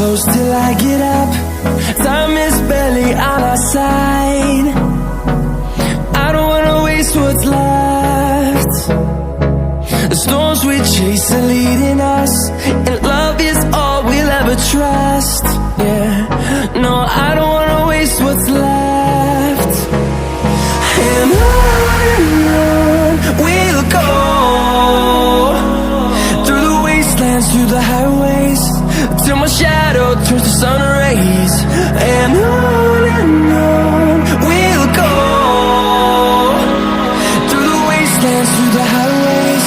close till I get up. Time is barely on our side. I don't wanna waste what's left. The storms we chase are leading us, and love is all we'll ever trust. Yeah, no, I don't wanna waste what's left. And on we'll go, through the wastelands, through the highways, till my shadow turns to sun rays. And on we'll go, through the wastelands, through the highways,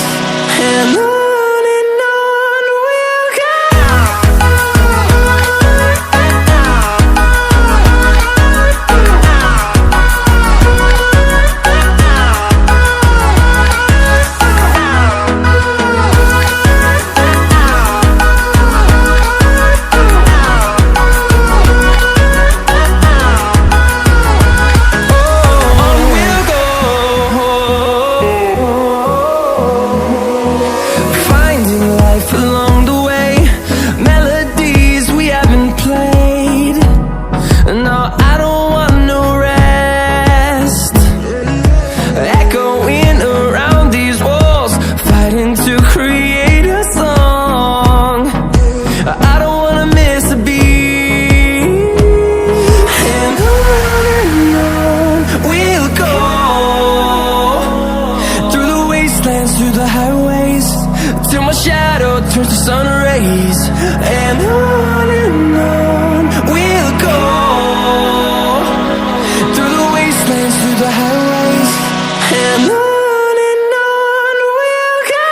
and on we'll go. Through the highways, till my shadow turns to sun rays. And on we'll go, through the wastelands, through the highways, and on we'll go.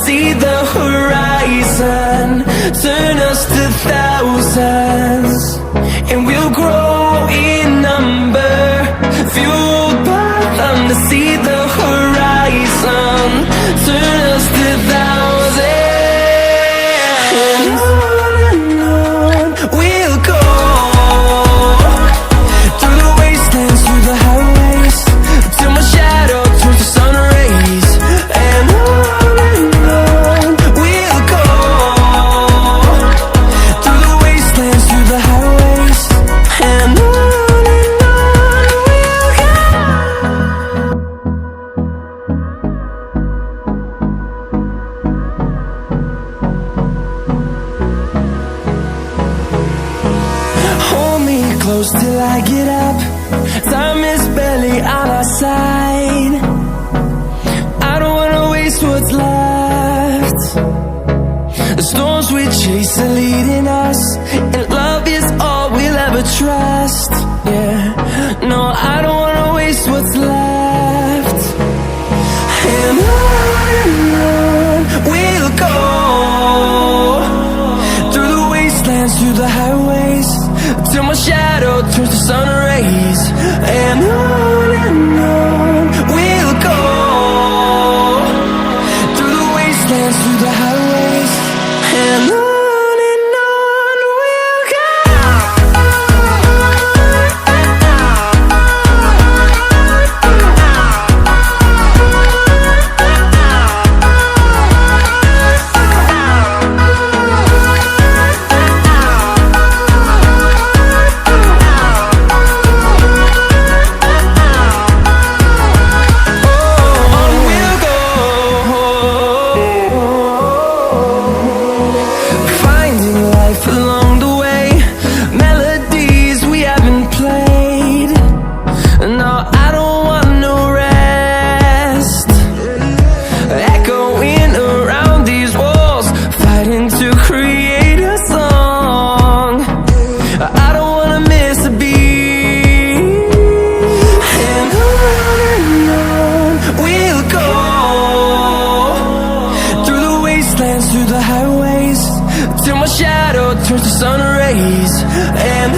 See the horizon, turn us to thousands, and we'll grow in number, fueled by them to see the horizon, turn us to thousands. And on we'll go, through the wastelands, through the highways, till my shadow turns to sun rays. And close till I get up. Time is barely on our side. I don't wanna waste what's left. The storms we chase are leading us, and love is all we'll ever trust. Yeah, no, I don't wanna waste what's left. And on we'll go, through the wastelands, through the highways, till my shadow turns to sun rays. And on we'll go, through the wastelands, through the highways, and on we'll go. through the highways, till my shadow turns to sun rays. And